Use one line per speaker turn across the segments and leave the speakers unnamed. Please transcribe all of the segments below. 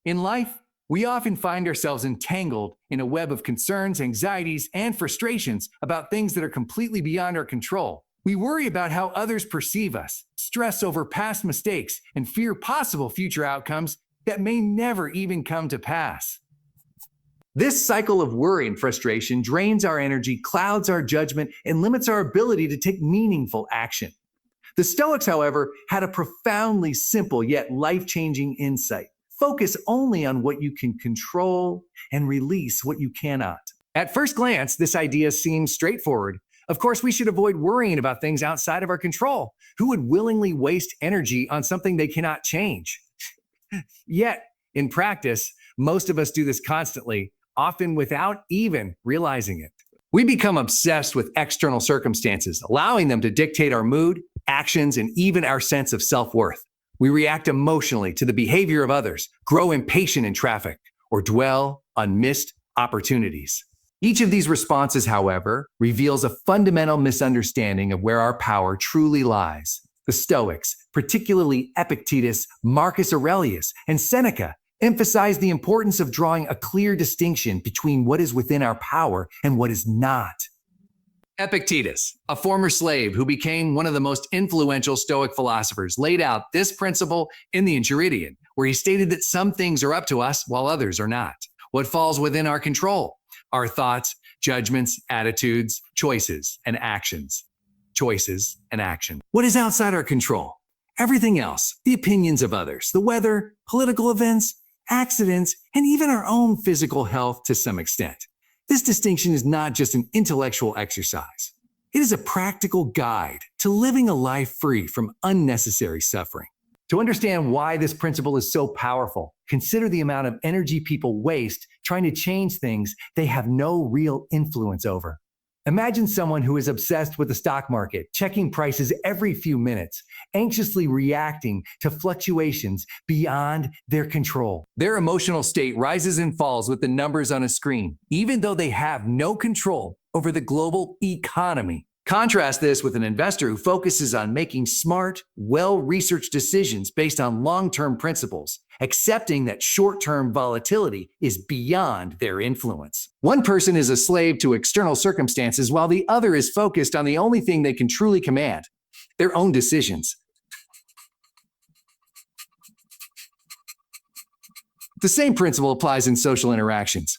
In life, we often find ourselves entangled in a web of concerns, anxieties, and frustrations about things that are completely beyond our control. We worry about how others perceive us, stress over past mistakes, and fear possible future outcomes that may never even come to pass. This cycle of worry and frustration drains our energy, clouds our judgment, and limits our ability to take meaningful action. The Stoics, however, had a profoundly simple yet life-changing insight. Focus only on what you can control and release what you cannot. At first glance, this idea seems straightforward. Of course, we should avoid worrying about things outside of our control. Who would willingly waste energy on something they cannot change? Yet, in practice, most of us do this constantly, often without even realizing it. We become obsessed with external circumstances, allowing them to dictate our mood, actions, and even our sense of self-worth. We react emotionally to the behavior of others, grow impatient in traffic, or dwell on missed opportunities. Each of these responses, however, reveals a fundamental misunderstanding of where our power truly lies. The Stoics, particularly Epictetus, Marcus Aurelius, and Seneca, emphasize the importance of drawing a clear distinction between what is within our power and what is not. Epictetus, a former slave who became one of the most influential Stoic philosophers, laid out this principle in the Enchiridion, where he stated that some things are up to us while others are not. What falls within our control? Our thoughts, judgments, attitudes, choices, and actions. Choices and action. What is outside our control? Everything else, the opinions of others, the weather, political events, accidents, and even our own physical health to some extent. This distinction is not just an intellectual exercise. It is a practical guide to living a life free from unnecessary suffering. To understand why this principle is so powerful, consider the amount of energy people waste trying to change things they have no real influence over. Imagine someone who is obsessed with the stock market, checking prices every few minutes, anxiously reacting to fluctuations beyond their control. Their emotional state rises and falls with the numbers on a screen, even though they have no control over the global economy. Contrast this with an investor who focuses on making smart, well-researched decisions based on long-term principles, accepting that short-term volatility is beyond their influence. One person is a slave to external circumstances while the other is focused on the only thing they can truly command, their own decisions. The same principle applies in social interactions.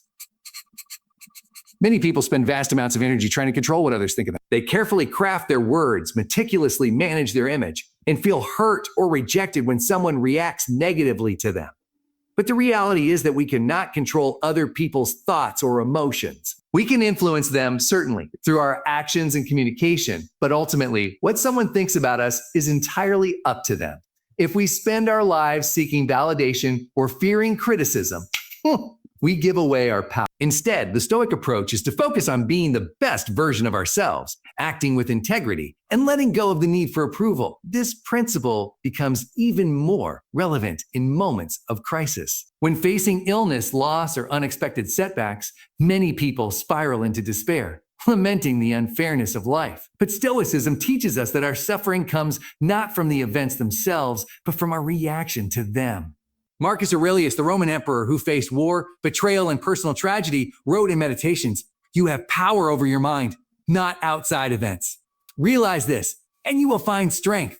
Many people spend vast amounts of energy trying to control what others think of them. They carefully craft their words, meticulously manage their image, and feel hurt or rejected when someone reacts negatively to them. But the reality is that we cannot control other people's thoughts or emotions. We can influence them, certainly, through our actions and communication, but ultimately, what someone thinks about us is entirely up to them. If we spend our lives seeking validation or fearing criticism, we give away our power. Instead, the Stoic approach is to focus on being the best version of ourselves, acting with integrity, and letting go of the need for approval. This principle becomes even more relevant in moments of crisis. When facing illness, loss, or unexpected setbacks, many people spiral into despair, lamenting the unfairness of life. But Stoicism teaches us that our suffering comes not from the events themselves, but from our reaction to them. Marcus Aurelius, the Roman emperor who faced war, betrayal, and personal tragedy, wrote in Meditations, "You have power over your mind, not outside events. Realize this, and you will find strength."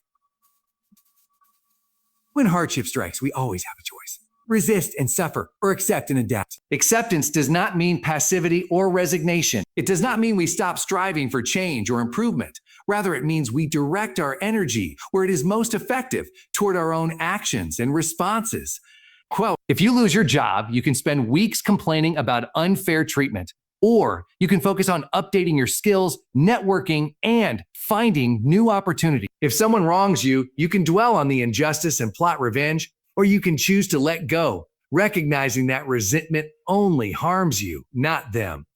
When hardship strikes, we always have a choice. Resist and suffer, or accept and adapt. Acceptance does not mean passivity or resignation. It does not mean we stop striving for change or improvement. Rather, it means we direct our energy where it is most effective, toward our own actions and responses. Quote, "If you lose your job, you can spend weeks complaining about unfair treatment, or you can focus on updating your skills, networking, and finding new opportunities. If someone wrongs you, you can dwell on the injustice and plot revenge, or you can choose to let go, recognizing that resentment only harms you, not them."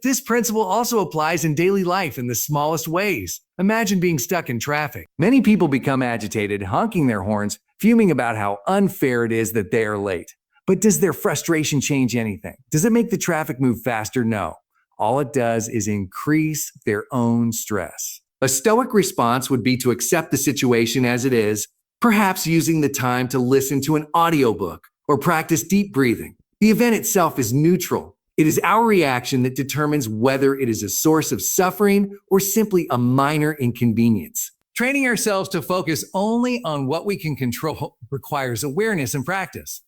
This principle also applies in daily life in the smallest ways. Imagine being stuck in traffic. Many people become agitated, honking their horns, fuming about how unfair it is that they are late. But does their frustration change anything? Does it make the traffic move faster? No. All it does is increase their own stress. A Stoic response would be to accept the situation as it is, Perhaps using the time to listen to an audiobook or practice deep breathing. The event itself is neutral. It is our reaction that determines whether it is a source of suffering or simply a minor inconvenience. Training ourselves to focus only on what we can control requires awareness and practice.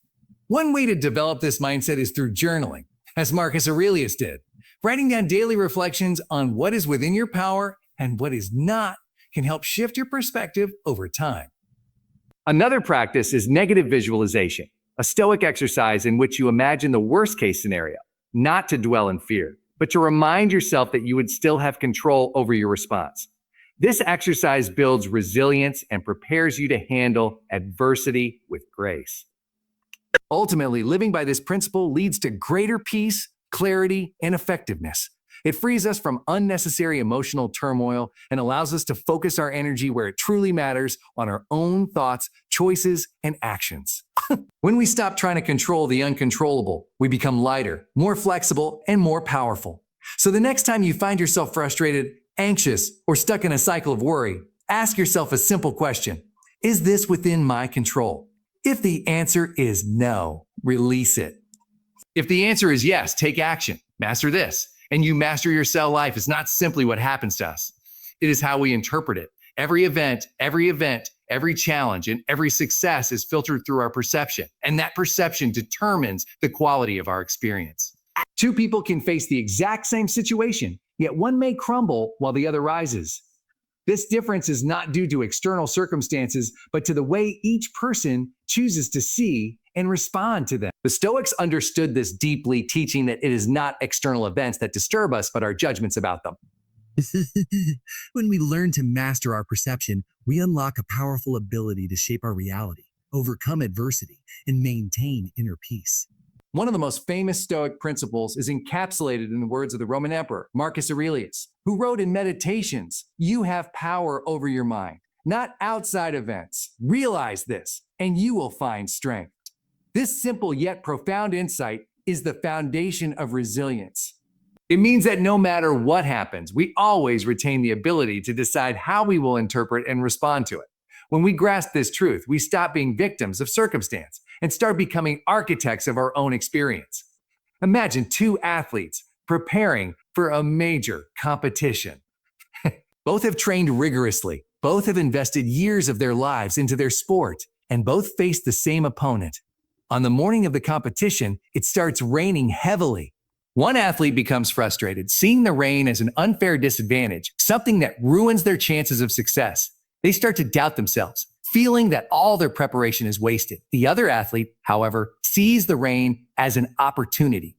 One way to develop this mindset is through journaling, as Marcus Aurelius did. Writing down daily reflections on what is within your power and what is not can help shift your perspective over time. Another practice is negative visualization, a Stoic exercise in which you imagine the worst-case scenario, not to dwell in fear, but to remind yourself that you would still have control over your response. This exercise builds resilience and prepares you to handle adversity with grace. Ultimately, living by this principle leads to greater peace, clarity, and effectiveness. It frees us from unnecessary emotional turmoil and allows us to focus our energy where it truly matters, on our own thoughts, choices, and actions. When we stop trying to control the uncontrollable, we become lighter, more flexible, and more powerful. So the next time you find yourself frustrated, anxious, or stuck in a cycle of worry, ask yourself a simple question. Is this within my control? If the answer is no, release it. If the answer is yes, take action. Master this. And you master your cell life is not simply what happens to us. It is how we interpret it. Every event, every challenge, and every success is filtered through our perception. And that perception determines the quality of our experience. Two people can face the exact same situation, yet one may crumble while the other rises. This difference is not due to external circumstances, but to the way each person chooses to see and respond to them. The Stoics understood this deeply, teaching that it is not external events that disturb us, but our judgments about them.
When we learn to master our perception, we unlock a powerful ability to shape our reality, overcome adversity, and maintain inner peace.
One of the most famous Stoic principles is encapsulated in the words of the Roman Emperor, Marcus Aurelius, who wrote in Meditations, "You have power over your mind, not outside events. Realize this, and you will find strength." This simple yet profound insight is the foundation of resilience. It means that no matter what happens, we always retain the ability to decide how we will interpret and respond to it. When we grasp this truth, we stop being victims of circumstance and start becoming architects of our own experience. Imagine two athletes preparing for a major competition. Both have trained rigorously, both have invested years of their lives into their sport, and both face the same opponent. On the morning of the competition, it starts raining heavily. One athlete becomes frustrated, seeing the rain as an unfair disadvantage, something that ruins their chances of success. They start to doubt themselves, feeling that all their preparation is wasted. The other athlete, however, sees the rain as an opportunity.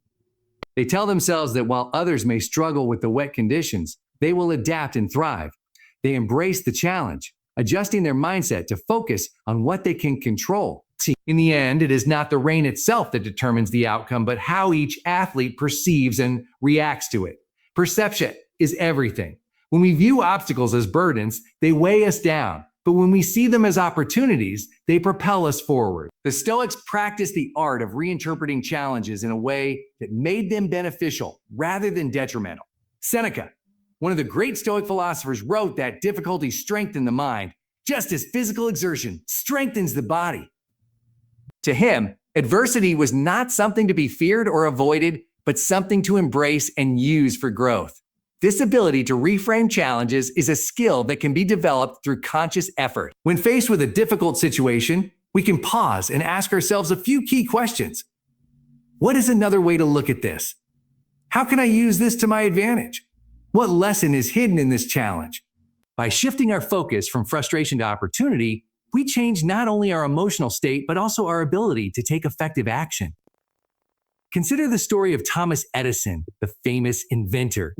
They tell themselves that while others may struggle with the wet conditions, they will adapt and thrive. They embrace the challenge, adjusting their mindset to focus on what they can control. In the end, it is not the rain itself that determines the outcome, but how each athlete perceives and reacts to it. Perception is everything. When we view obstacles as burdens, they weigh us down. But when we see them as opportunities, they propel us forward. The Stoics practiced the art of reinterpreting challenges in a way that made them beneficial rather than detrimental. Seneca, one of the great Stoic philosophers, wrote that difficulty strengthens the mind, just as physical exertion strengthens the body. To him, adversity was not something to be feared or avoided, but something to embrace and use for growth. This ability to reframe challenges is a skill that can be developed through conscious effort. When faced with a difficult situation, we can pause and ask ourselves a few key questions. What is another way to look at this? How can I use this to my advantage? What lesson is hidden in this challenge? By shifting our focus from frustration to opportunity, we change not only our emotional state, but also our ability to take effective action. Consider the story of Thomas Edison, the famous inventor.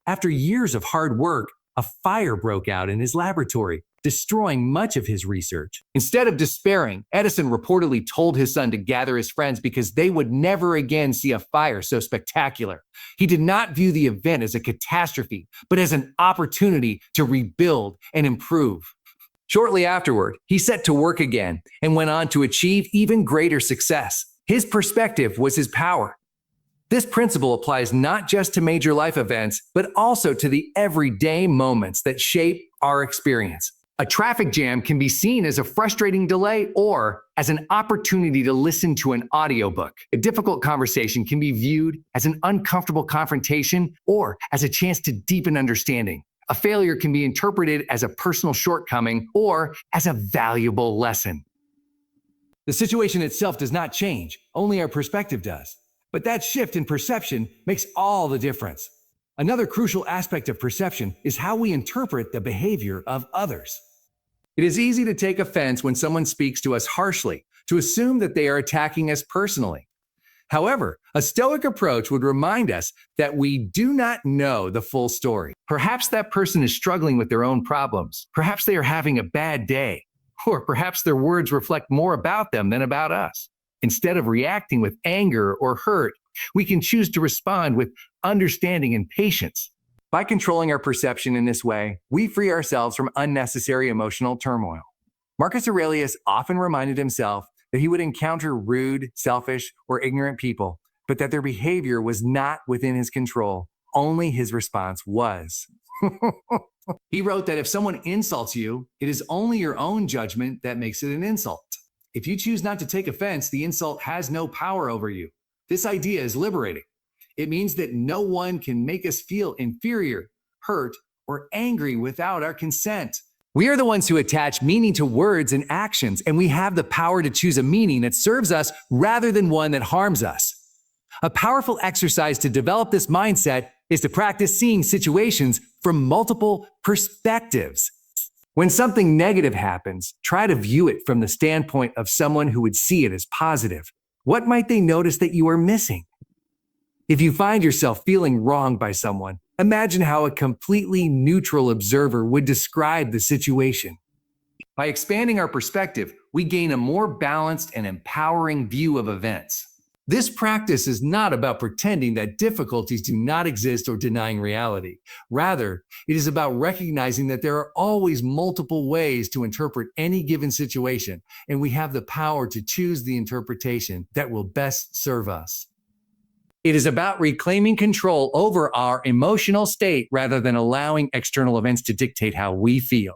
After years of hard work, a fire broke out in his laboratory, destroying much of his research. Instead of despairing, Edison reportedly told his son to gather his friends because they would never again see a fire so spectacular. He did not view the event as a catastrophe, but as an opportunity to rebuild and improve. Shortly afterward, he set to work again and went on to achieve even greater success. His perspective was his power. This principle applies not just to major life events, but also to the everyday moments that shape our experience. A traffic jam can be seen as a frustrating delay or as an opportunity to listen to an audiobook. A difficult conversation can be viewed as an uncomfortable confrontation or as a chance to deepen understanding. A failure can be interpreted as a personal shortcoming or as a valuable lesson. The situation itself does not change, only our perspective does. But that shift in perception makes all the difference. Another crucial aspect of perception is how we interpret the behavior of others. It is easy to take offense when someone speaks to us harshly, to assume that they are attacking us personally. However, a Stoic approach would remind us that we do not know the full story. Perhaps that person is struggling with their own problems. Perhaps they are having a bad day. Or perhaps their words reflect more about them than about us. Instead of reacting with anger or hurt, we can choose to respond with understanding and patience. By controlling our perception in this way, we free ourselves from unnecessary emotional turmoil. Marcus Aurelius often reminded himself that he would encounter rude, selfish, or ignorant people, but that their behavior was not within his control. Only his response was. He wrote that if someone insults you, it is only your own judgment that makes it an insult. If you choose not to take offense, the insult has no power over you. This idea is liberating. It means that no one can make us feel inferior, hurt, or angry without our consent. We are the ones who attach meaning to words and actions, and we have the power to choose a meaning that serves us rather than one that harms us. A powerful exercise to develop this mindset is to practice seeing situations from multiple perspectives. When something negative happens, try to view it from the standpoint of someone who would see it as positive. What might they notice that you are missing? If you find yourself feeling wronged by someone, imagine how a completely neutral observer would describe the situation. By expanding our perspective, we gain a more balanced and empowering view of events. This practice is not about pretending that difficulties do not exist or denying reality. Rather, it is about recognizing that there are always multiple ways to interpret any given situation, and we have the power to choose the interpretation that will best serve us. It is about reclaiming control over our emotional state rather than allowing external events to dictate how we feel.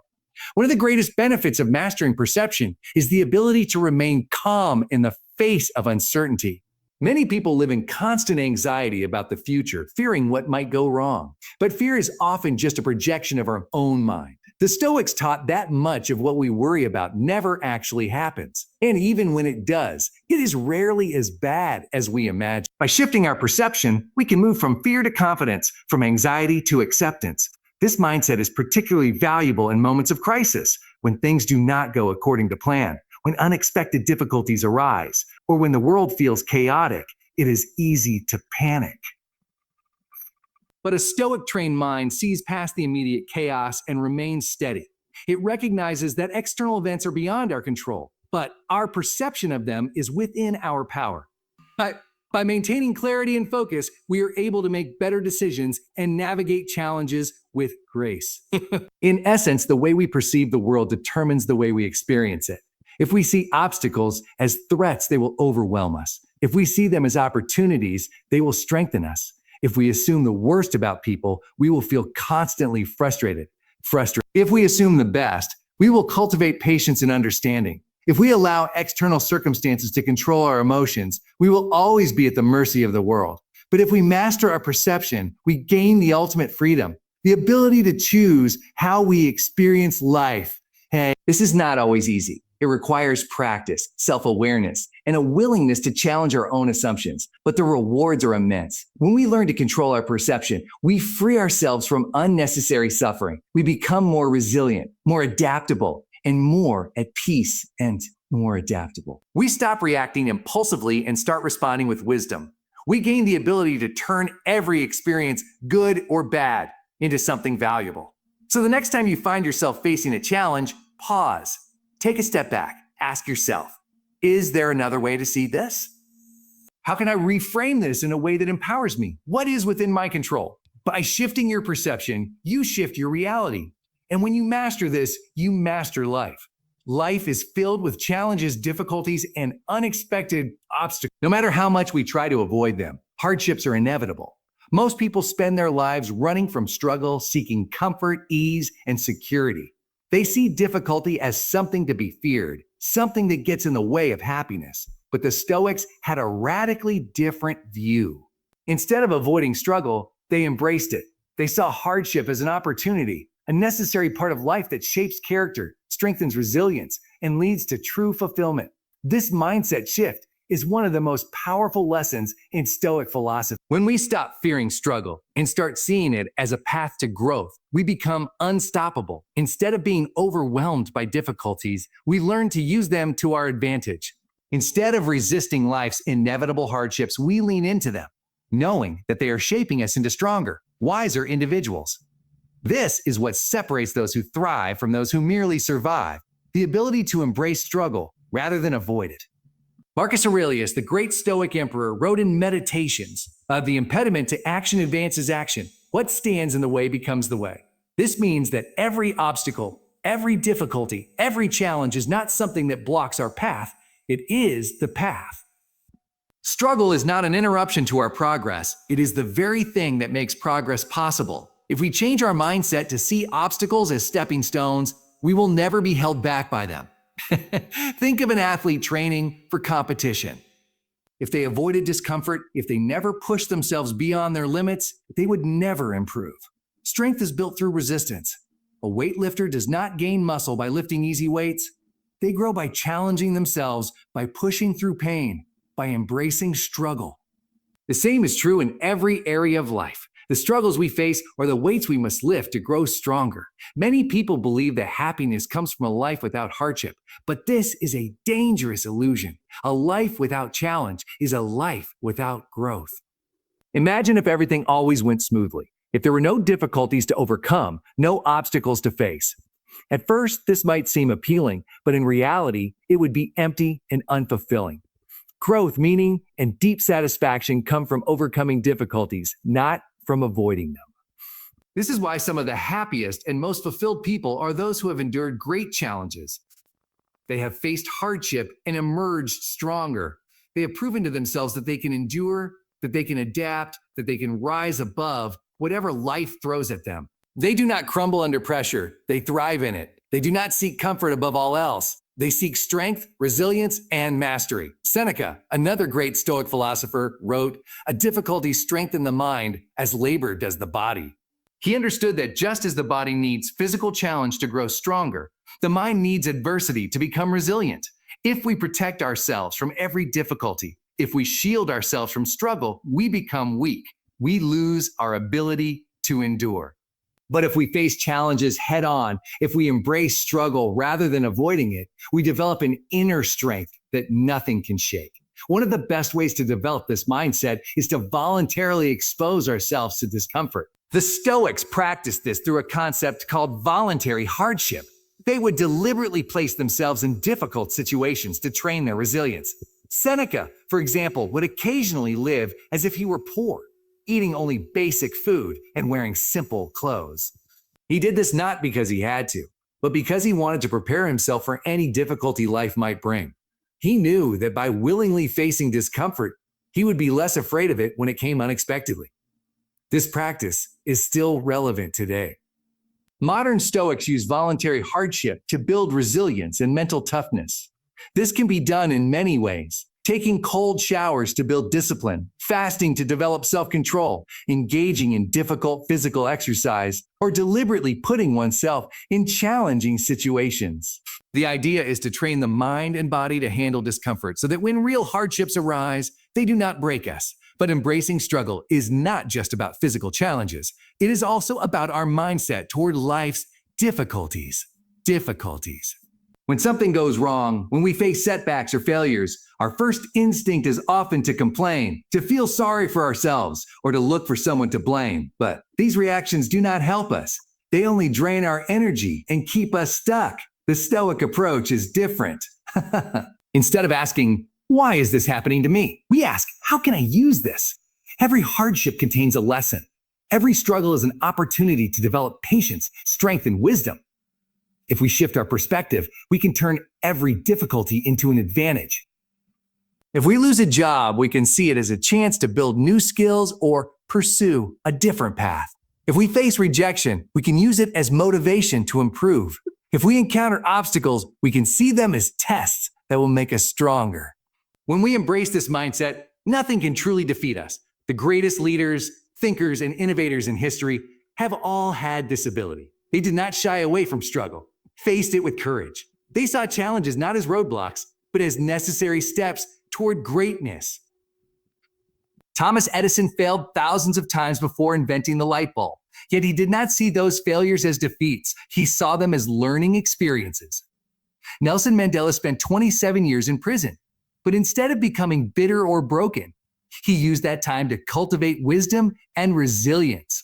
One of the greatest benefits of mastering perception is the ability to remain calm in the face of uncertainty. Many people live in constant anxiety about the future, fearing what might go wrong. But fear is often just a projection of our own mind. The Stoics taught that much of what we worry about never actually happens. And even when it does, it is rarely as bad as we imagine. By shifting our perception, we can move from fear to confidence, from anxiety to acceptance. This mindset is particularly valuable in moments of crisis, when things do not go according to plan, when unexpected difficulties arise, or when the world feels chaotic. It is easy to panic. But a Stoic-trained mind sees past the immediate chaos and remains steady. It recognizes that external events are beyond our control, but our perception of them is within our power. By maintaining clarity and focus, we are able to make better decisions and navigate challenges with grace. In essence, the way we perceive the world determines the way we experience it. If we see obstacles as threats, they will overwhelm us. If we see them as opportunities, they will strengthen us. If we assume the worst about people, we will feel constantly frustrated. If we assume the best, we will cultivate patience and understanding. If we allow external circumstances to control our emotions, we will always be at the mercy of the world. But if we master our perception, we gain the ultimate freedom, the ability to choose how we experience life. Hey, this is not always easy. It requires practice, self-awareness, and a willingness to challenge our own assumptions. But the rewards are immense. When we learn to control our perception, we free ourselves from unnecessary suffering. We become more resilient, more adaptable, and more at peace and more adaptable. We stop reacting impulsively and start responding with wisdom. We gain the ability to turn every experience, good or bad, into something valuable. So the next time you find yourself facing a challenge, pause. Take a step back. Ask yourself, is there another way to see this? How can I reframe this in a way that empowers me? What is within my control? By shifting your perception, you shift your reality. And when you master this, you master life. Life is filled with challenges, difficulties, and unexpected obstacles. No matter how much we try to avoid them, hardships are inevitable. Most people spend their lives running from struggle, seeking comfort, ease, and security. They see difficulty as something to be feared, something that gets in the way of happiness. But the Stoics had a radically different view. Instead of avoiding struggle, they embraced it. They saw hardship as an opportunity, a necessary part of life that shapes character, strengthens resilience, and leads to true fulfillment. This mindset shift is one of the most powerful lessons in Stoic philosophy. When we stop fearing struggle and start seeing it as a path to growth, we become unstoppable. Instead of being overwhelmed by difficulties, we learn to use them to our advantage. Instead of resisting life's inevitable hardships, we lean into them, knowing that they are shaping us into stronger, wiser individuals. This is what separates those who thrive from those who merely survive, the ability to embrace struggle rather than avoid it. Marcus Aurelius, the great Stoic emperor, wrote in Meditations, the impediment to action advances action. What stands in the way becomes the way. This means that every obstacle, every difficulty, every challenge is not something that blocks our path. It is the path. Struggle is not an interruption to our progress. It is the very thing that makes progress possible. If we change our mindset to see obstacles as stepping stones, we will never be held back by them. Think of an athlete training for competition. If they avoided discomfort, if they never pushed themselves beyond their limits, they would never improve. Strength is built through resistance. A weightlifter does not gain muscle by lifting easy weights. They grow by challenging themselves, by pushing through pain, by embracing struggle. The same is true in every area of life. The struggles we face are the weights we must lift to grow stronger. Many people believe that happiness comes from a life without hardship, but this is a dangerous illusion. A life without challenge is a life without growth. Imagine if everything always went smoothly, if there were no difficulties to overcome, no obstacles to face. At first, this might seem appealing, but in reality, it would be empty and unfulfilling. Growth, meaning, and deep satisfaction come from overcoming difficulties, not from avoiding them. This is why some of the happiest and most fulfilled people are those who have endured great challenges. They have faced hardship and emerged stronger. They have proven to themselves that they can endure, that they can adapt, that they can rise above whatever life throws at them. They do not crumble under pressure. They thrive in it. They do not seek comfort above all else. They seek strength, resilience, and mastery. Seneca, another great Stoic philosopher, wrote, "A difficulty strengthens the mind as labor does the body." He understood that just as the body needs physical challenge to grow stronger, the mind needs adversity to become resilient. If we protect ourselves from every difficulty, if we shield ourselves from struggle, we become weak. We lose our ability to endure. But if we face challenges head on, if we embrace struggle rather than avoiding it, we develop an inner strength that nothing can shake. One of the best ways to develop this mindset is to voluntarily expose ourselves to discomfort. The Stoics practiced this through a concept called voluntary hardship. They would deliberately place themselves in difficult situations to train their resilience. Seneca, for example, would occasionally live as if he were poor, eating only basic food and wearing simple clothes. He did this not because he had to, but because he wanted to prepare himself for any difficulty life might bring. He knew that by willingly facing discomfort, he would be less afraid of it when it came unexpectedly. This practice is still relevant today. Modern Stoics use voluntary hardship to build resilience and mental toughness. This can be done in many ways. Taking cold showers to build discipline, fasting to develop self-control, engaging in difficult physical exercise, or deliberately putting oneself in challenging situations. The idea is to train the mind and body to handle discomfort so that when real hardships arise, they do not break us. But embracing struggle is not just about physical challenges. It is also about our mindset toward life's difficulties. When something goes wrong, when we face setbacks or failures, our first instinct is often to complain, to feel sorry for ourselves, or to look for someone to blame. But these reactions do not help us. They only drain our energy and keep us stuck. The Stoic approach is different. Instead of asking, "Why is this happening to me?" we ask, "How can I use this?" Every hardship contains a lesson. Every struggle is an opportunity to develop patience, strength, and wisdom. If we shift our perspective, we can turn every difficulty into an advantage. If we lose a job, we can see it as a chance to build new skills or pursue a different path. If we face rejection, we can use it as motivation to improve. If we encounter obstacles, we can see them as tests that will make us stronger. When we embrace this mindset, nothing can truly defeat us. The greatest leaders, thinkers, and innovators in history have all had this ability. They did not shy away from struggle, faced it with courage. They saw challenges not as roadblocks, but as necessary steps toward greatness. Thomas Edison failed thousands of times before inventing the light bulb, yet he did not see those failures as defeats. He saw them as learning experiences. Nelson Mandela spent 27 years in prison, but instead of becoming bitter or broken, he used that time to cultivate wisdom and resilience.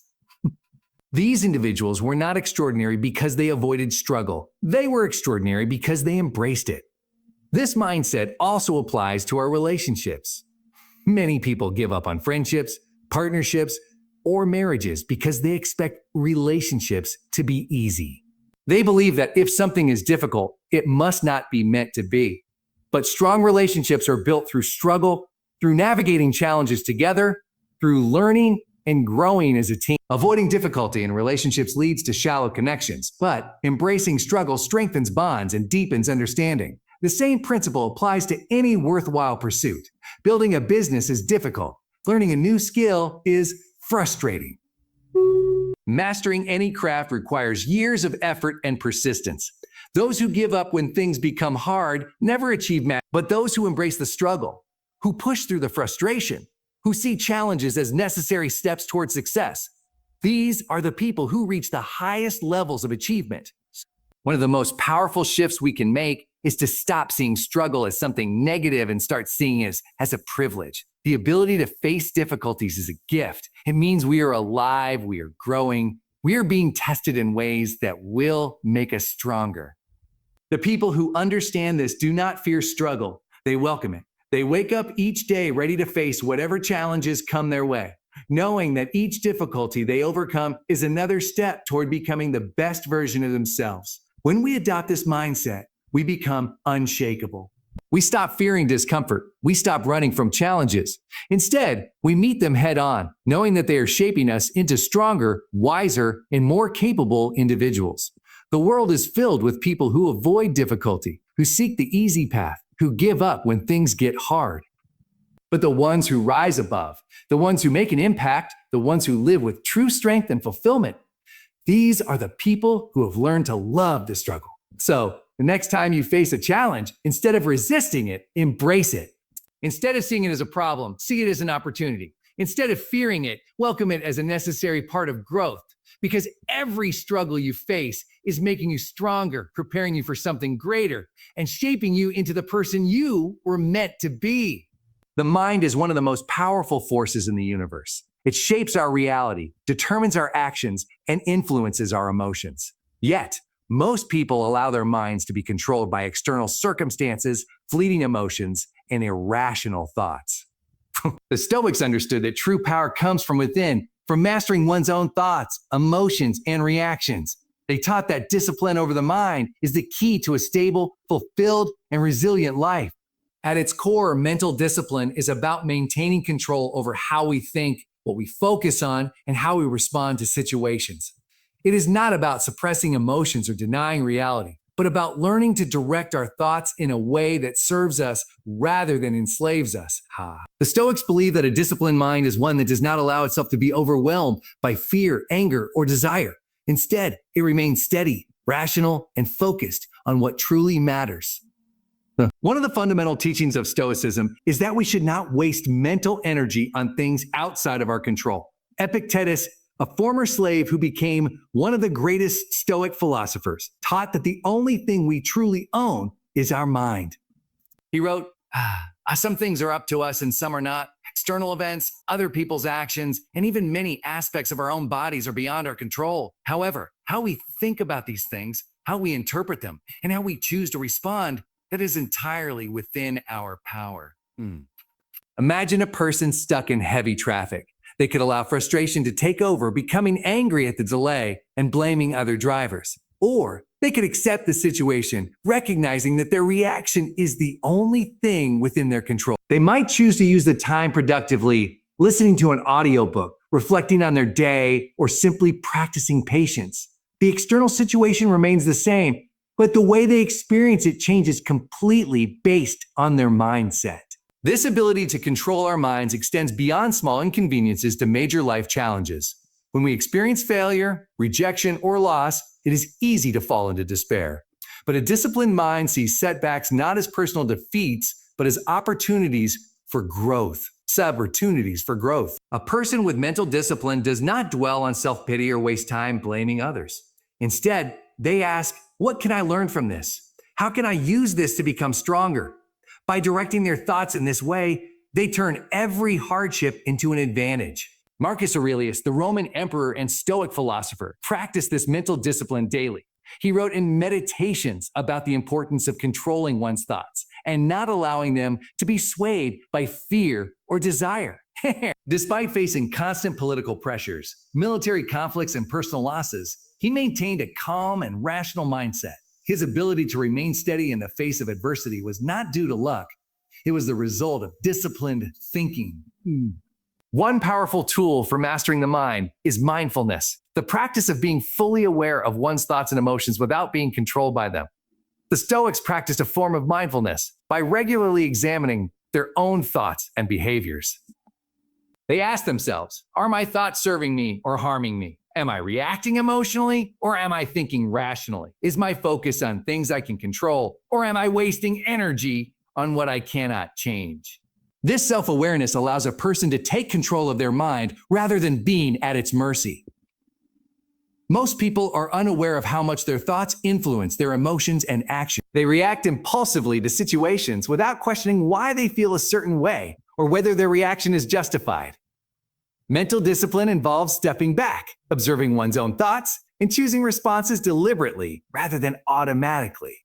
These individuals were not extraordinary because they avoided struggle. They were extraordinary because they embraced it. This mindset also applies to our relationships. Many people give up on friendships, partnerships, or marriages because they expect relationships to be easy. They believe that if something is difficult, it must not be meant to be. But strong relationships are built through struggle, through navigating challenges together, through learning and growing as a team. Avoiding difficulty in relationships leads to shallow connections, but embracing struggle strengthens bonds and deepens understanding. The same principle applies to any worthwhile pursuit. Building a business is difficult. Learning a new skill is frustrating. Mastering any craft requires years of effort and persistence. Those who give up when things become hard never achieve mastery, but those who embrace the struggle, who push through the frustration, who see challenges as necessary steps toward success, these are the people who reach the highest levels of achievement. One of the most powerful shifts we can make is to stop seeing struggle as something negative and start seeing it as a privilege. The ability to face difficulties is a gift. It means we are alive, we are growing, we are being tested in ways that will make us stronger. The people who understand this do not fear struggle, they welcome it. They wake up each day ready to face whatever challenges come their way, knowing that each difficulty they overcome is another step toward becoming the best version of themselves. When we adopt this mindset, we become unshakable. We stop fearing discomfort. We stop running from challenges. Instead, we meet them head on, knowing that they are shaping us into stronger, wiser, and more capable individuals. The world is filled with people who avoid difficulty, who seek the easy path, who give up when things get hard. But the ones who rise above, the ones who make an impact, the ones who live with true strength and fulfillment, these are the people who have learned to love the struggle. So, the next time you face a challenge, instead of resisting it, embrace it. Instead of seeing it as a problem, see it as an opportunity. Instead of fearing it, welcome it as a necessary part of growth. Because every struggle you face is making you stronger, preparing you for something greater, and shaping you into the person you were meant to be. The mind is one of the most powerful forces in the universe. It shapes our reality, determines our actions, and influences our emotions. Yet, most people allow their minds to be controlled by external circumstances, fleeting emotions, and irrational thoughts. The Stoics understood that true power comes from within, from mastering one's own thoughts, emotions, and reactions. They taught that discipline over the mind is the key to a stable, fulfilled, and resilient life. At its core, mental discipline is about maintaining control over how we think, what we focus on, and how we respond to situations. It is not about suppressing emotions or denying reality, but about learning to direct our thoughts in a way that serves us rather than enslaves us. The Stoics believe that a disciplined mind is one that does not allow itself to be overwhelmed by fear, anger, or desire. Instead, it remains steady, rational, and focused on what truly matters. One of the fundamental teachings of Stoicism is that we should not waste mental energy on things outside of our control. Epictetus, a former slave who became one of the greatest Stoic philosophers, taught that the only thing we truly own is our mind. He wrote, some things are up to us and some are not. External events, other people's actions, and even many aspects of our own bodies are beyond our control. However, how we think about these things, how we interpret them, and how we choose to respond, that is entirely within our power. Imagine a person stuck in heavy traffic. They could allow frustration to take over, becoming angry at the delay and blaming other drivers. Or they could accept the situation, recognizing that their reaction is the only thing within their control. They might choose to use the time productively, listening to an audiobook, reflecting on their day, or simply practicing patience. The external situation remains the same, but the way they experience it changes completely based on their mindset. This ability to control our minds extends beyond small inconveniences to major life challenges. When we experience failure, rejection, or loss, it is easy to fall into despair. But a disciplined mind sees setbacks not as personal defeats, but as opportunities for growth. A person with mental discipline does not dwell on self-pity or waste time blaming others. Instead, they ask, what can I learn from this? How can I use this to become stronger? By directing their thoughts in this way, they turn every hardship into an advantage. Marcus Aurelius, the Roman emperor and Stoic philosopher, practiced this mental discipline daily. He wrote in Meditations about the importance of controlling one's thoughts and not allowing them to be swayed by fear or desire. Despite facing constant political pressures, military conflicts, and personal losses, he maintained a calm and rational mindset. His ability to remain steady in the face of adversity was not due to luck. It was the result of disciplined thinking. One powerful tool for mastering the mind is mindfulness, the practice of being fully aware of one's thoughts and emotions without being controlled by them. The Stoics practiced a form of mindfulness by regularly examining their own thoughts and behaviors. They asked themselves, are my thoughts serving me or harming me? Am I reacting emotionally or am I thinking rationally? Is my focus on things I can control or am I wasting energy on what I cannot change? This self-awareness allows a person to take control of their mind rather than being at its mercy. Most people are unaware of how much their thoughts influence their emotions and actions. They react impulsively to situations without questioning why they feel a certain way or whether their reaction is justified. Mental discipline involves stepping back, observing one's own thoughts, and choosing responses deliberately rather than automatically.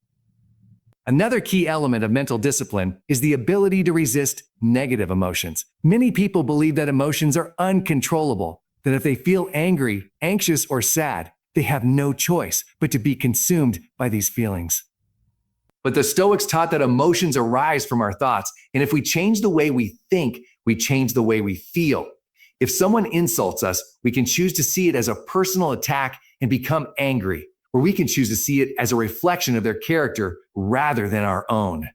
Another key element of mental discipline is the ability to resist negative emotions. Many people believe that emotions are uncontrollable, that if they feel angry, anxious, or sad, they have no choice but to be consumed by these feelings. But the Stoics taught that emotions arise from our thoughts, and if we change the way we think, we change the way we feel. If someone insults us, we can choose to see it as a personal attack and become angry, or we can choose to see it as a reflection of their character rather than our own.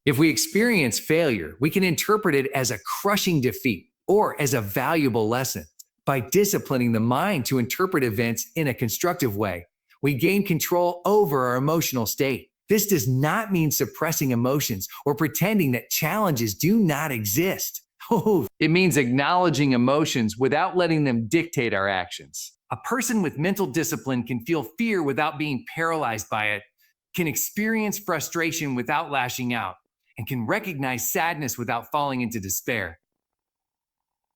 If we experience failure, we can interpret it as a crushing defeat or as a valuable lesson. By disciplining the mind to interpret events in a constructive way, we gain control over our emotional state. This does not mean suppressing emotions or pretending that challenges do not exist. It means acknowledging emotions without letting them dictate our actions. A person with mental discipline can feel fear without being paralyzed by it, can experience frustration without lashing out, and can recognize sadness without falling into despair.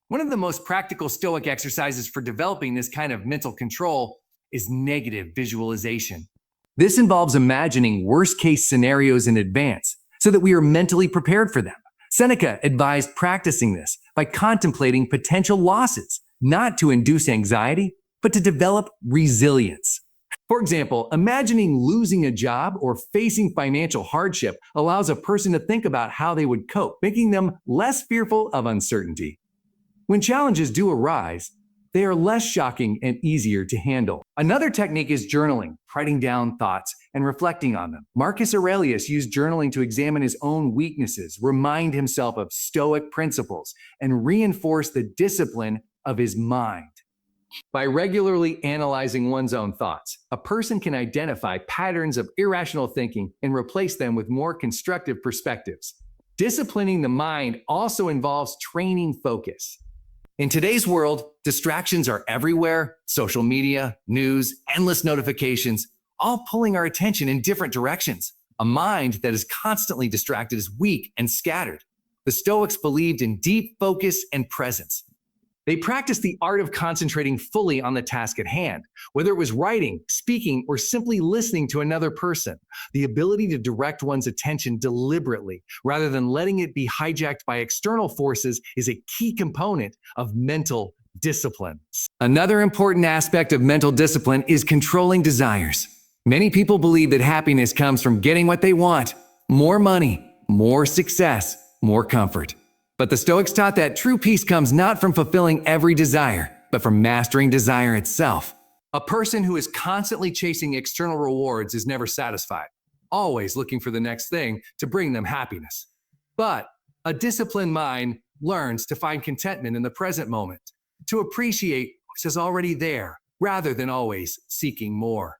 One of the most practical Stoic exercises for developing this kind of mental control is negative visualization. This involves imagining worst-case scenarios in advance so that we are mentally prepared for them. Seneca advised practicing this by contemplating potential losses, not to induce anxiety, but to develop resilience. For example, imagining losing a job or facing financial hardship allows a person to think about how they would cope, making them less fearful of uncertainty. When challenges do arise, they are less shocking and easier to handle. Another technique is journaling, writing down thoughts and reflecting on them. Marcus Aurelius used journaling to examine his own weaknesses, remind himself of Stoic principles, and reinforce the discipline of his mind. By regularly analyzing one's own thoughts, a person can identify patterns of irrational thinking and replace them with more constructive perspectives. Disciplining the mind also involves training focus. In today's world, distractions are everywhere: social media, news, endless notifications, all pulling our attention in different directions. A mind that is constantly distracted is weak and scattered. The Stoics believed in deep focus and presence. They practiced the art of concentrating fully on the task at hand, whether it was writing, speaking, or simply listening to another person. The ability to direct one's attention deliberately, rather than letting it be hijacked by external forces, is a key component of mental discipline. Another important aspect of mental discipline is controlling desires. Many people believe that happiness comes from getting what they want: more money, more success, more comfort. But the Stoics taught that true peace comes not from fulfilling every desire, but from mastering desire itself. A person who is constantly chasing external rewards is never satisfied, always looking for the next thing to bring them happiness. But a disciplined mind learns to find contentment in the present moment, to appreciate what is already there, rather than always seeking more.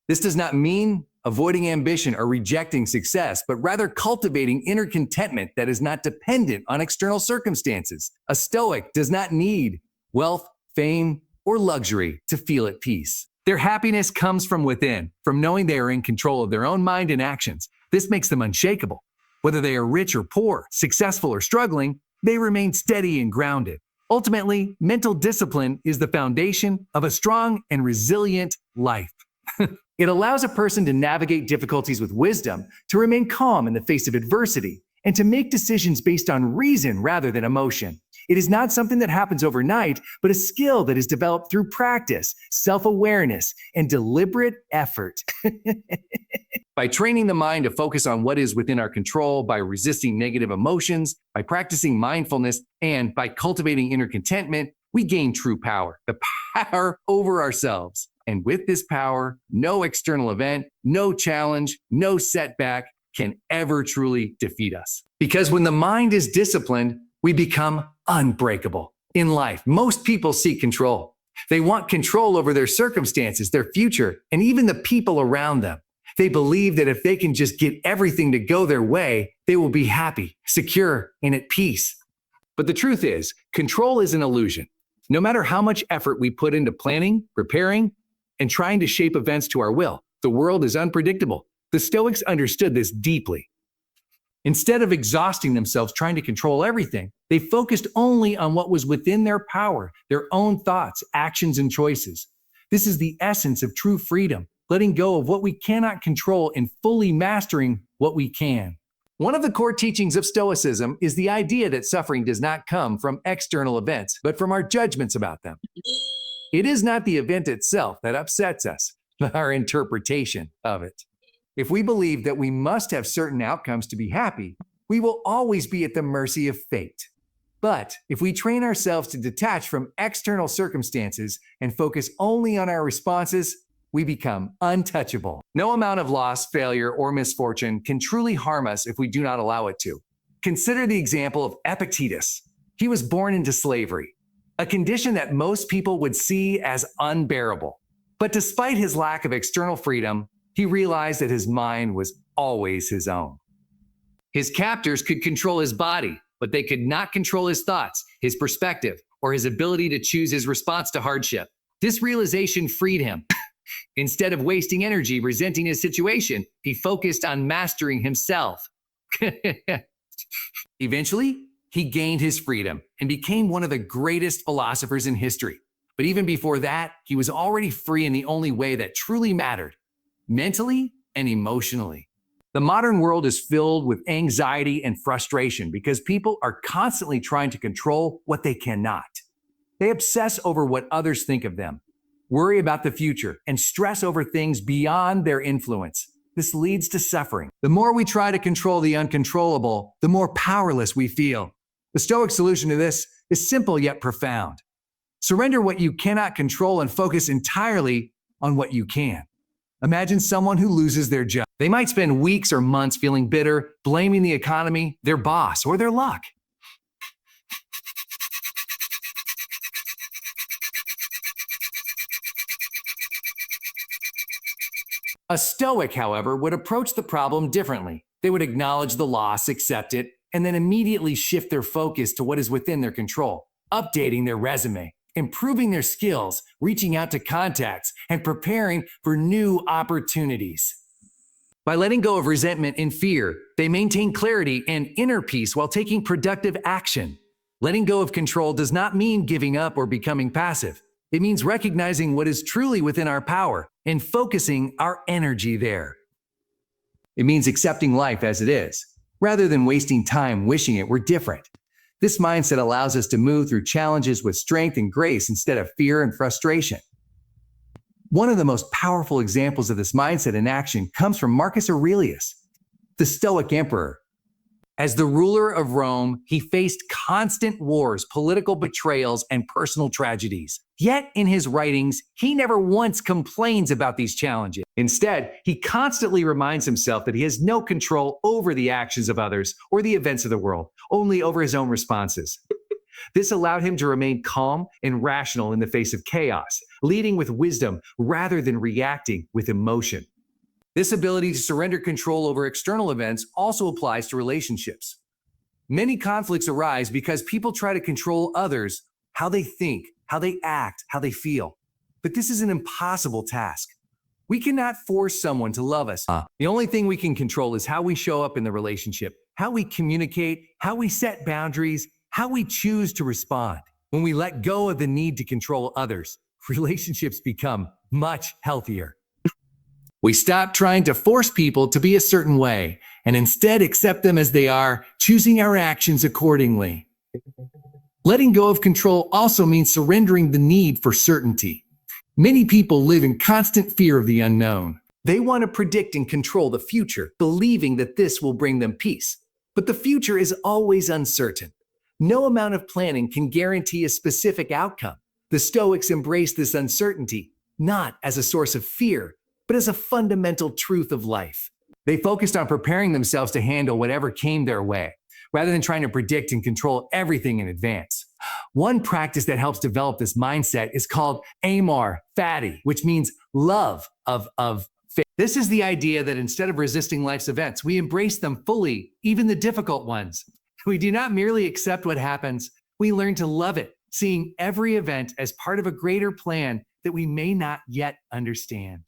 This does not mean avoiding ambition or rejecting success, but rather cultivating inner contentment that is not dependent on external circumstances. A Stoic does not need wealth, fame, or luxury to feel at peace. Their happiness comes from within, from knowing they are in control of their own mind and actions. This makes them unshakable. Whether they are rich or poor, successful or struggling, they remain steady and grounded. Ultimately, mental discipline is the foundation of a strong and resilient life. It allows a person to navigate difficulties with wisdom, to remain calm in the face of adversity, and to make decisions based on reason rather than emotion. It is not something that happens overnight, but a skill that is developed through practice, self-awareness, and deliberate effort. By training the mind to focus on what is within our control, by resisting negative emotions, by practicing mindfulness, and by cultivating inner contentment, we gain true power, the power over ourselves. And with this power, no external event, no challenge, no setback can ever truly defeat us. Because when the mind is disciplined, we become unbreakable. In life, most people seek control. They want control over their circumstances, their future, and even the people around them. They believe that if they can just get everything to go their way, they will be happy, secure, and at peace. But the truth is, control is an illusion. No matter how much effort we put into planning, preparing, and trying to shape events to our will, the world is unpredictable. The Stoics understood this deeply. Instead of exhausting themselves trying to control everything, they focused only on what was within their power, their own thoughts, actions, and choices. This is the essence of true freedom, letting go of what we cannot control and fully mastering what we can. One of the core teachings of Stoicism is the idea that suffering does not come from external events, but from our judgments about them. It is not the event itself that upsets us, but our interpretation of it. If we believe that we must have certain outcomes to be happy, we will always be at the mercy of fate. But if we train ourselves to detach from external circumstances and focus only on our responses, we become untouchable. No amount of loss, failure, or misfortune can truly harm us if we do not allow it to. Consider the example of Epictetus. He was born into slavery, a condition that most people would see as unbearable. But despite his lack of external freedom, he realized that his mind was always his own. His captors could control his body, but they could not control his thoughts, his perspective, or his ability to choose his response to hardship. This realization freed him. Instead of wasting energy resenting his situation, he focused on mastering himself. Eventually, he gained his freedom and became one of the greatest philosophers in history. But even before that, he was already free in the only way that truly mattered, mentally and emotionally. The modern world is filled with anxiety and frustration because people are constantly trying to control what they cannot. They obsess over what others think of them, worry about the future, and stress over things beyond their influence. This leads to suffering. The more we try to control the uncontrollable, the more powerless we feel. The Stoic solution to this is simple yet profound. Surrender what you cannot control and focus entirely on what you can. Imagine someone who loses their job. They might spend weeks or months feeling bitter, blaming the economy, their boss, or their luck. A Stoic, however, would approach the problem differently. They would acknowledge the loss, accept it, and then immediately shift their focus to what is within their control, updating their resume, improving their skills, reaching out to contacts, and preparing for new opportunities. By letting go of resentment and fear, they maintain clarity and inner peace while taking productive action. Letting go of control does not mean giving up or becoming passive. It means recognizing what is truly within our power and focusing our energy there. It means accepting life as it is, rather than wasting time wishing it were different. This mindset allows us to move through challenges with strength and grace instead of fear and frustration. One of the most powerful examples of this mindset in action comes from Marcus Aurelius, the Stoic emperor. As the ruler of Rome, he faced constant wars, political betrayals, and personal tragedies. Yet in his writings, he never once complains about these challenges. Instead, he constantly reminds himself that he has no control over the actions of others or the events of the world, only over his own responses. This allowed him to remain calm and rational in the face of chaos, leading with wisdom rather than reacting with emotion. This ability to surrender control over external events also applies to relationships. Many conflicts arise because people try to control others, how they think, how they act, how they feel. But this is an impossible task. We cannot force someone to love us. The only thing we can control is how we show up in the relationship, how we communicate, how we set boundaries, how we choose to respond. When we let go of the need to control others, relationships become much healthier. We stop trying to force people to be a certain way and instead accept them as they are, choosing our actions accordingly. Letting go of control also means surrendering the need for certainty. Many people live in constant fear of the unknown. They want to predict and control the future, believing that this will bring them peace. But the future is always uncertain. No amount of planning can guarantee a specific outcome. The Stoics embrace this uncertainty, not as a source of fear, but as a fundamental truth of life. They focused on preparing themselves to handle whatever came their way, rather than trying to predict and control everything in advance. One practice that helps develop this mindset is called amor fati, which means love of fate. This is the idea that instead of resisting life's events, we embrace them fully, even the difficult ones. We do not merely accept what happens, we learn to love it, seeing every event as part of a greater plan that we may not yet understand.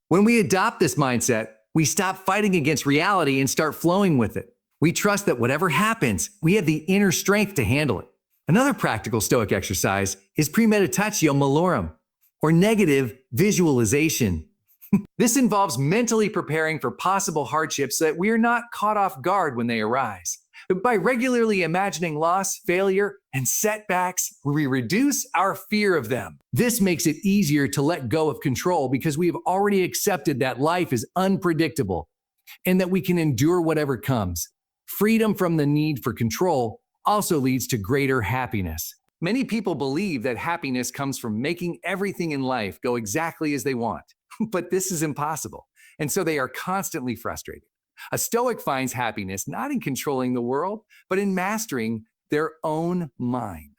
When we adopt this mindset, we stop fighting against reality and start flowing with it. We trust that whatever happens, we have the inner strength to handle it. Another practical Stoic exercise is premeditatio malorum, or negative visualization. This involves mentally preparing for possible hardships so that we are not caught off guard when they arise. By regularly imagining loss, failure, and setbacks, we reduce our fear of them. This makes it easier to let go of control because we have already accepted that life is unpredictable and that we can endure whatever comes. Freedom from the need for control also leads to greater happiness. Many people believe that happiness comes from making everything in life go exactly as they want, but this is impossible, and so they are constantly frustrated. A Stoic finds happiness not in controlling the world, but in mastering their own mind.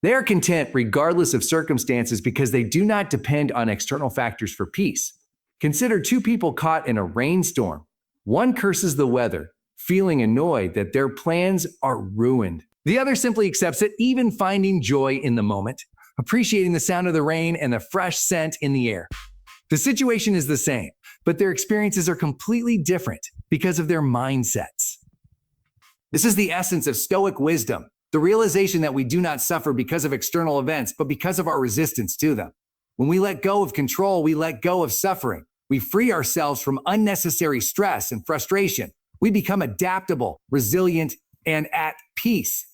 They are content regardless of circumstances because they do not depend on external factors for peace. Consider two people caught in a rainstorm. One curses the weather, feeling annoyed that their plans are ruined. The other simply accepts it, even finding joy in the moment, appreciating the sound of the rain and the fresh scent in the air. The situation is the same, but their experiences are completely different because of their mindsets. This is the essence of Stoic wisdom, the realization that we do not suffer because of external events, but because of our resistance to them. When we let go of control, we let go of suffering. We free ourselves from unnecessary stress and frustration. We become adaptable, resilient, and at peace.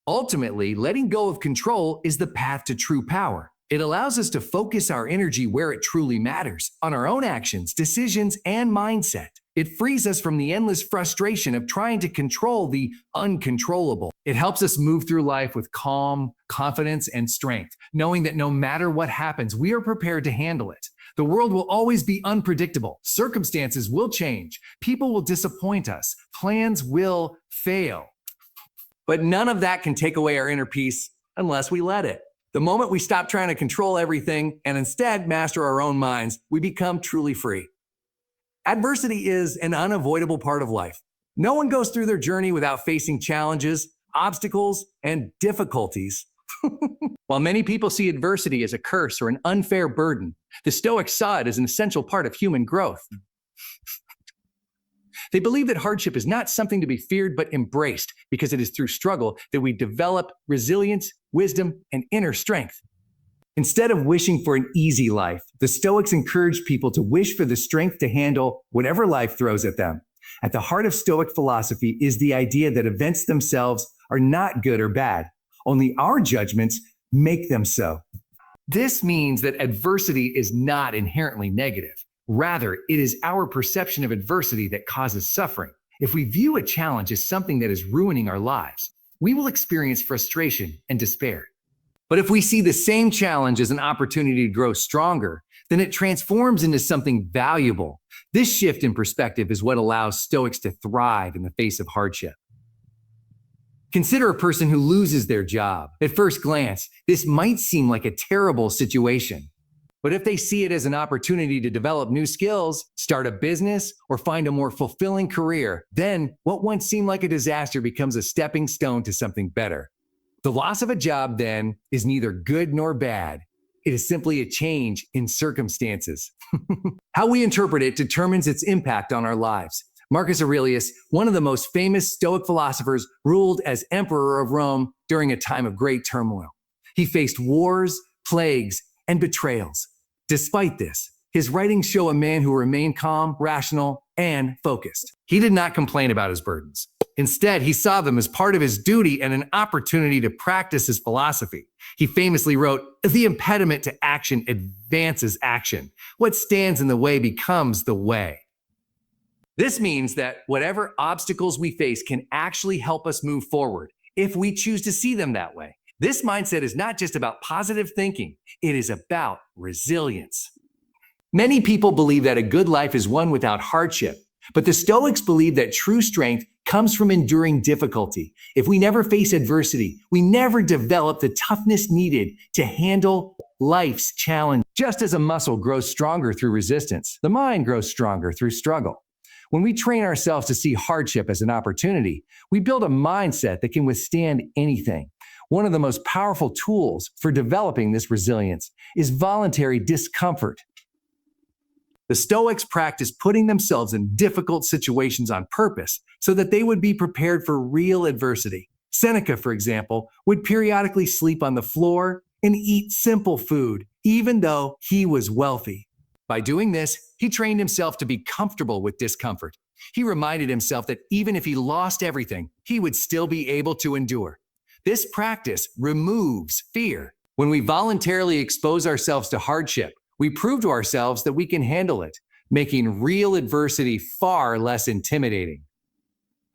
Ultimately, letting go of control is the path to true power. It allows us to focus our energy where it truly matters, on our own actions, decisions, and mindset. It frees us from the endless frustration of trying to control the uncontrollable. It helps us move through life with calm, confidence, and strength, knowing that no matter what happens, we are prepared to handle it. The world will always be unpredictable. Circumstances will change. People will disappoint us. Plans will fail. But none of that can take away our inner peace unless we let it. The moment we stop trying to control everything and instead master our own minds, we become truly free. Adversity is an unavoidable part of life. No one goes through their journey without facing challenges, obstacles, and difficulties. While many people see adversity as a curse or an unfair burden, the Stoics saw it as an essential part of human growth. They believe that hardship is not something to be feared but embraced because it is through struggle that we develop resilience, wisdom, and inner strength. Instead of wishing for an easy life, the Stoics encourage people to wish for the strength to handle whatever life throws at them. At the heart of Stoic philosophy is the idea that events themselves are not good or bad. Only our judgments make them so. This means that adversity is not inherently negative. Rather, it is our perception of adversity that causes suffering. If we view a challenge as something that is ruining our lives, we will experience frustration and despair. But if we see the same challenge as an opportunity to grow stronger, then it transforms into something valuable. This shift in perspective is what allows Stoics to thrive in the face of hardship. Consider a person who loses their job. At first glance, this might seem like a terrible situation. But if they see it as an opportunity to develop new skills, start a business, or find a more fulfilling career, then what once seemed like a disaster becomes a stepping stone to something better. The loss of a job, then, is neither good nor bad. It is simply a change in circumstances. How we interpret it determines its impact on our lives. Marcus Aurelius, one of the most famous Stoic philosophers, ruled as emperor of Rome during a time of great turmoil. He faced wars, plagues, and betrayals. Despite this, his writings show a man who remained calm, rational, and focused. He did not complain about his burdens. Instead, he saw them as part of his duty and an opportunity to practice his philosophy. He famously wrote, "The impediment to action advances action. What stands in the way becomes the way." This means that whatever obstacles we face can actually help us move forward if we choose to see them that way. This mindset is not just about positive thinking, it is about resilience. Many people believe that a good life is one without hardship, but the Stoics believe that true strength comes from enduring difficulty. If we never face adversity, we never develop the toughness needed to handle life's challenge. Just as a muscle grows stronger through resistance, the mind grows stronger through struggle. When we train ourselves to see hardship as an opportunity, we build a mindset that can withstand anything. One of the most powerful tools for developing this resilience is voluntary discomfort. The Stoics practice putting themselves in difficult situations on purpose so that they would be prepared for real adversity. Seneca, for example, would periodically sleep on the floor and eat simple food, even though he was wealthy. By doing this, he trained himself to be comfortable with discomfort. He reminded himself that even if he lost everything, he would still be able to endure. This practice removes fear. When we voluntarily expose ourselves to hardship, we prove to ourselves that we can handle it, making real adversity far less intimidating.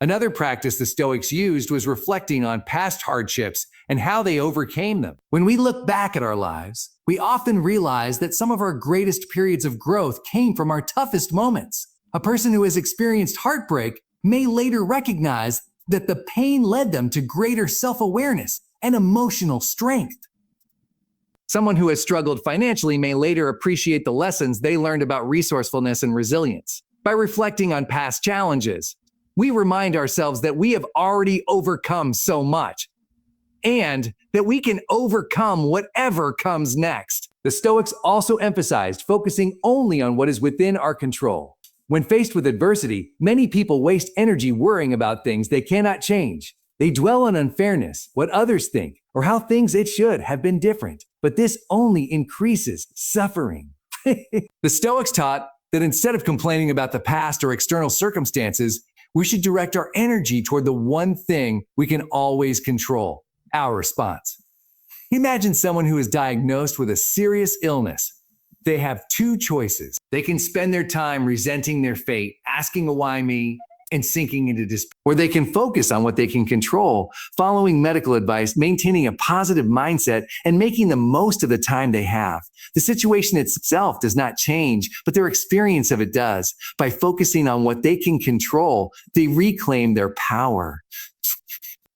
Another practice the Stoics used was reflecting on past hardships and how they overcame them. When we look back at our lives, we often realize that some of our greatest periods of growth came from our toughest moments. A person who has experienced heartbreak may later recognize that the pain led them to greater self-awareness and emotional strength. Someone who has struggled financially may later appreciate the lessons they learned about resourcefulness and resilience. By reflecting on past challenges, we remind ourselves that we have already overcome so much and that we can overcome whatever comes next. The Stoics also emphasized focusing only on what is within our control. When faced with adversity, many people waste energy worrying about things they cannot change. They dwell on unfairness, what others think, or how things it should have been different. But this only increases suffering. The Stoics taught that instead of complaining about the past or external circumstances, we should direct our energy toward the one thing we can always control, our response. Imagine someone who is diagnosed with a serious illness. They have two choices. They can spend their time resenting their fate, asking a why me, and sinking into despair. Or they can focus on what they can control, following medical advice, maintaining a positive mindset, and making the most of the time they have. The situation itself does not change, but their experience of it does. By focusing on what they can control, they reclaim their power.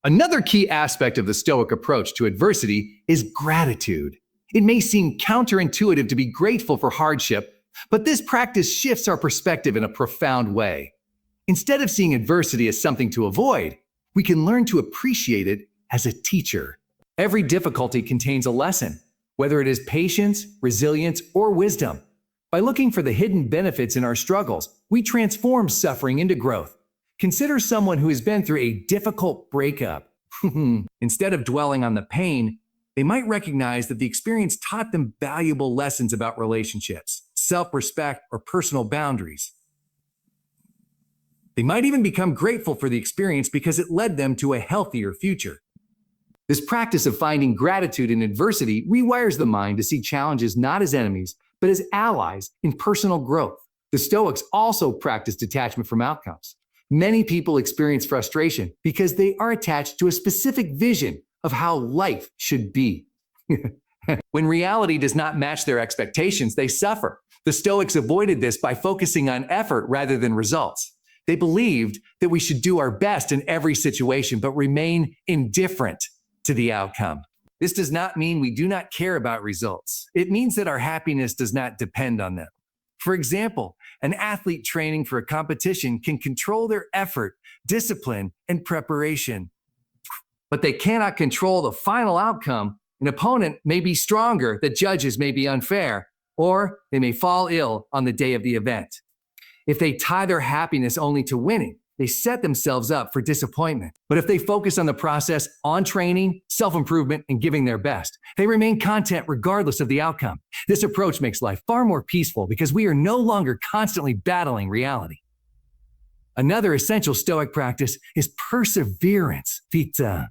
Another key aspect of the Stoic approach to adversity is gratitude. It may seem counterintuitive to be grateful for hardship, but this practice shifts our perspective in a profound way. Instead of seeing adversity as something to avoid, we can learn to appreciate it as a teacher. Every difficulty contains a lesson, whether it is patience, resilience, or wisdom. By looking for the hidden benefits in our struggles, we transform suffering into growth. Consider someone who has been through a difficult breakup. Instead of dwelling on the pain, they might recognize that the experience taught them valuable lessons about relationships, self-respect, or personal boundaries. They might even become grateful for the experience because it led them to a healthier future. This practice of finding gratitude in adversity rewires the mind to see challenges not as enemies, but as allies in personal growth. The Stoics also practice detachment from outcomes. Many people experience frustration because they are attached to a specific vision of how life should be. When reality does not match their expectations, they suffer. The Stoics avoided this by focusing on effort rather than results. They believed that we should do our best in every situation, but remain indifferent to the outcome. This does not mean we do not care about results. It means that our happiness does not depend on them. For example, an athlete training for a competition can control their effort, discipline, and preparation. But they cannot control the final outcome. An opponent may be stronger, the judges may be unfair, or they may fall ill on the day of the event. If they tie their happiness only to winning, they set themselves up for disappointment. But if they focus on the process, on training, self-improvement, and giving their best, they remain content regardless of the outcome. This approach makes life far more peaceful because we are no longer constantly battling reality. Another essential Stoic practice is perseverance, vita.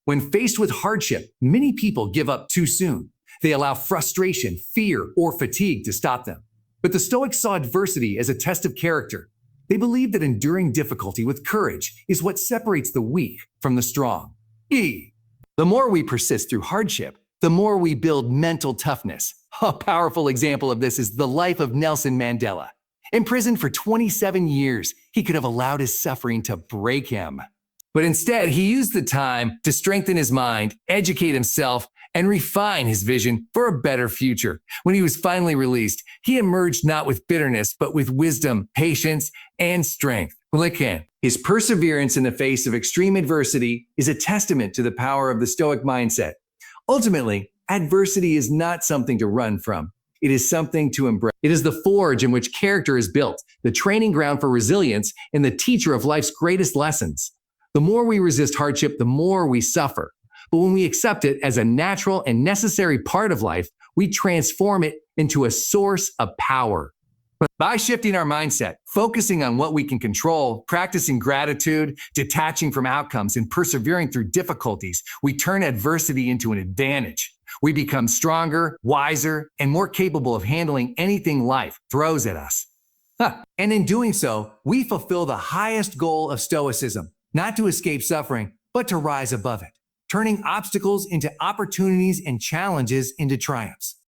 When faced with hardship, many people give up too soon. They allow frustration, fear, or fatigue to stop them. But the Stoics saw adversity as a test of character. They believed that enduring difficulty with courage is what separates the weak from the strong. The more we persist through hardship, the more we build mental toughness. A powerful example of this is the life of Nelson Mandela. Imprisoned for 27 years, he could have allowed his suffering to break him. But instead, he used the time to strengthen his mind, educate himself, and refine his vision for a better future. When he was finally released, he emerged not with bitterness, but with wisdom, patience, and strength. His perseverance in the face of extreme adversity is a testament to the power of the Stoic mindset. Ultimately, adversity is not something to run from. It is something to embrace. It is the forge in which character is built, the training ground for resilience, and the teacher of life's greatest lessons. The more we resist hardship, the more we suffer. But when we accept it as a natural and necessary part of life, we transform it into a source of power. By shifting our mindset, focusing on what we can control, practicing gratitude, detaching from outcomes, and persevering through difficulties, we turn adversity into an advantage. We become stronger, wiser, and more capable of handling anything life throws at us. And in doing so, we fulfill the highest goal of Stoicism, not to escape suffering, but to rise above it, turning obstacles into opportunities and challenges into triumphs.